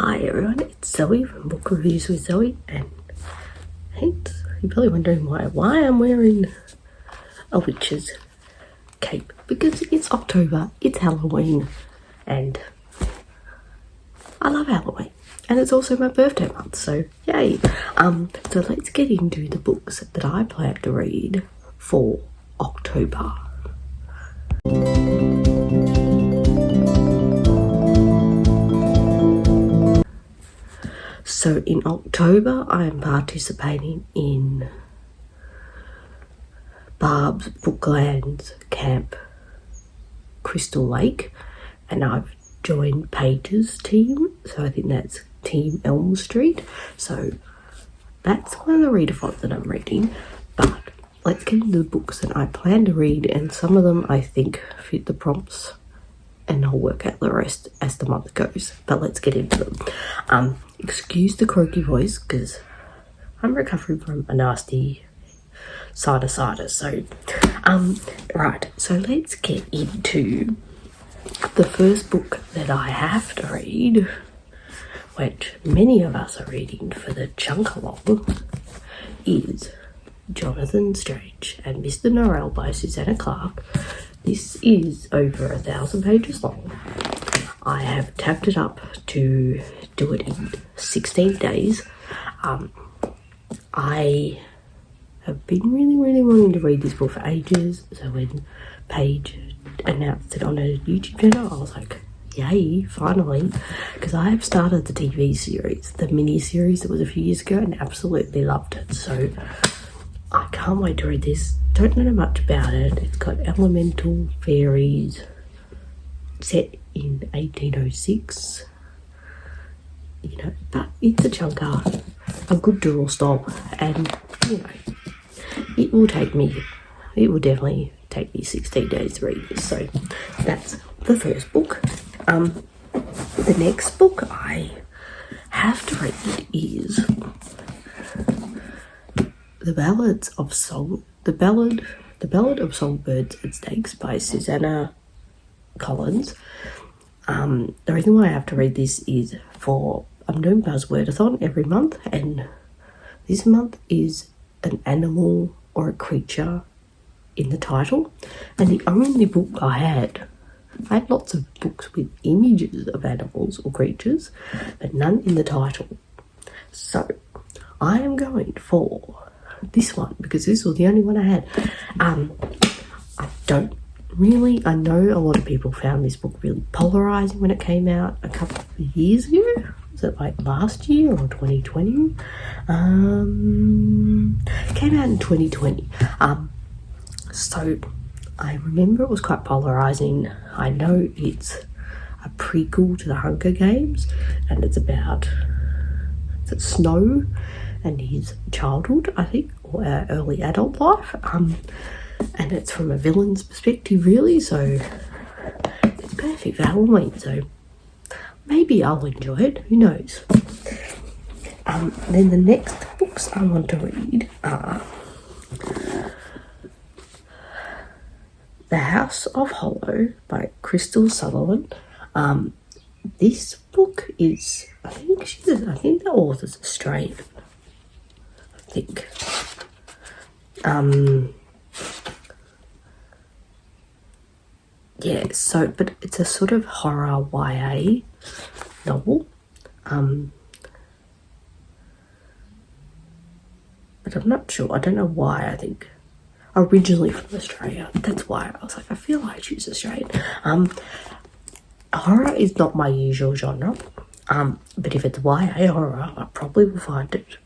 Hi everyone, it's Zoe from Book Reviews with Zoe, and hence you're probably wondering why I'm wearing a witch's cape, because it's October, it's Halloween, and I love Halloween, and it's also my birthday month, so yay. So let's get into the books that I plan to read for October. So in October, I am participating in Barb's Booklands Camp Crystal Lake, and I've joined Paige's team, so I think that's Team Elm Street. So that's one of the readathons that I'm reading, but let's get into the books that I plan to read, and some of them I think fit the prompts, and I'll work out the rest as the month goes. But let's get into them. Excuse the croaky voice because I'm recovering from a nasty sinusitis. So, right. So let's get into the first book that I have to read, which many of us are reading for the chunk along, is Jonathan Strange and Mr. Norrell by Susanna Clarke. This is over 1,000 pages long. I have tapped it up to do it in 16 days. I have been really wanting to read this book for ages, so when Paige announced it on her YouTube channel, I was like, yay, finally, because I have started the TV series, the mini-series that was a few years ago, and absolutely loved it, so I can't wait to read this. Don't know much about it. It's got elemental fairies, set in 1806, you know, but it's a chunker, a good dual stop, and you know, it will definitely take me 16 days to read this. So that's the first book. The next book I have to read is The Ballad of Songbirds and Snakes by Susanna Collins. The reason why I have to read this is I'm doing readathon every month, and this month is an animal or a creature in the title, and the only book I had lots of books with images of animals or creatures, but none in the title. So I am going for this one because this was the only one I had. I know a lot of people found this book really polarizing when it came out a couple of years ago. Was it like last year or 2020? It came out in 2020. So I remember it was quite polarizing. I know it's a prequel to the Hunger Games, and it's about Snow and his childhood, I think, or early adult life. And it's from a villain's perspective, really, so it's perfect for Halloween, so maybe I'll enjoy it, who knows. Then the next books I want to read are The House of Hollow by Crystal Sutherland. This book is, I think the author's Australian, I think. Yeah, so, but it's a sort of horror YA novel. But I'm not sure. I don't know why. I think originally from Australia. That's why I was like, I feel like I choose Australian. Horror is not my usual genre. But if it's YA horror, I probably will find it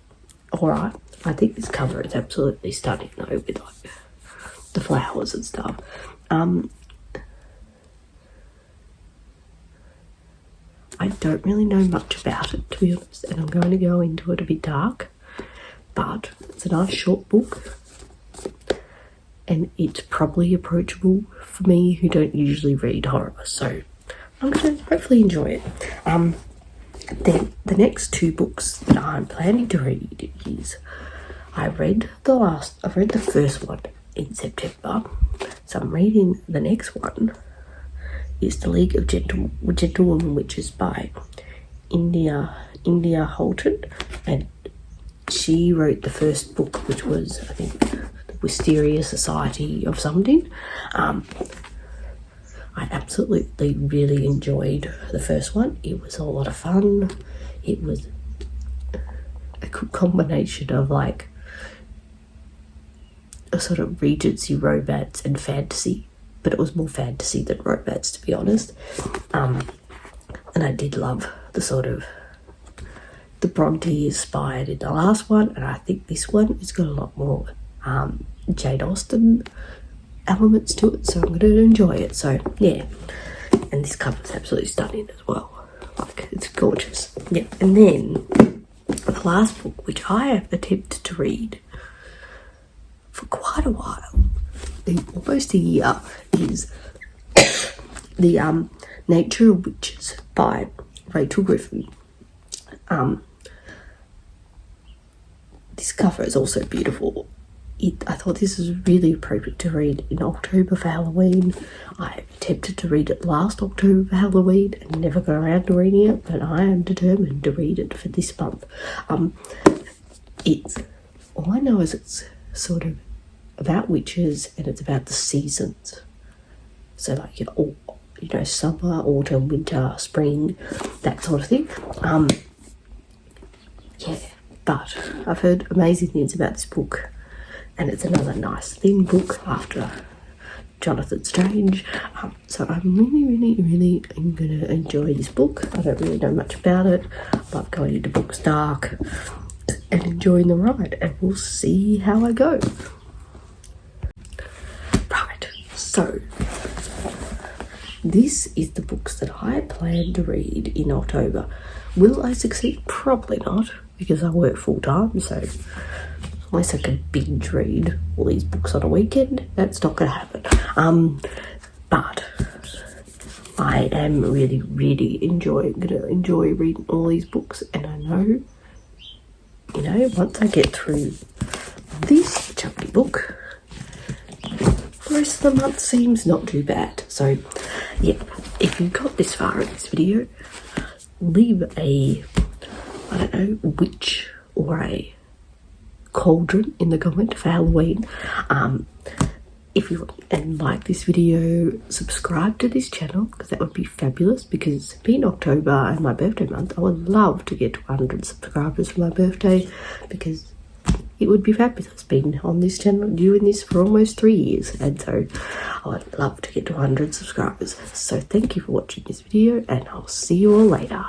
alright. I think this cover is absolutely stunning though, with like the flowers and stuff. I don't really know much about it, to be honest, and I'm going to go into it a bit dark, but it's a nice short book, and it's probably approachable for me who don't usually read horror, so I'm going to hopefully enjoy it. Then the next two books that I'm planning to read is, I've read the first one in September, so I'm reading the next one. Is The League of Gentlewoman Witches by India Holton, and she wrote the first book, which was, I think, The Wisteria Society of something. I absolutely really enjoyed the first one. It was a lot of fun. It was a good combination of like a sort of Regency romance and fantasy, but it was more fantasy than romance, to be honest. And I did love the sort of the Bronte inspired in the last one, and I think this one has got a lot more Jane Austen elements to it, so I'm going to enjoy it. So yeah, and this cover's absolutely stunning as well. Like, it's gorgeous. Yeah, and then the last book, which I have attempted to read for quite a while, almost a year, is the Nature of Witches by Rachel Griffin. This cover is also beautiful. I thought this was really appropriate to read in October for Halloween. I attempted to read it last October for Halloween and never got around to reading it, but I am determined to read it for this month. It's, all I know is it's sort of about witches and it's about the seasons. So like, summer, autumn, winter, spring, that sort of thing. Yeah, but I've heard amazing things about this book, and it's another nice thin book after Jonathan Strange. So I'm really going to enjoy this book. I don't really know much about it. I love going into books dark and enjoying the ride, and we'll see how I go. Right, so this is the books that I plan to read in October. Will I succeed? Probably not, because I work full time, so unless I can binge read all these books on a weekend, that's not going to happen. But I am really going to enjoy reading all these books, and I know, once I get through this chunky book, the rest of the month seems not too bad. So yeah, if you got this far in this video, leave a, witch or a cauldron in the comment for Halloween. If you like this video, subscribe to this channel, because that would be fabulous, because being October and my birthday month, I would love to get to 100 subscribers for my birthday, because it would be fabulous being on this channel, doing this for almost 3 years, and so I would love to get to 100 subscribers. So thank you for watching this video, and I'll see you all later.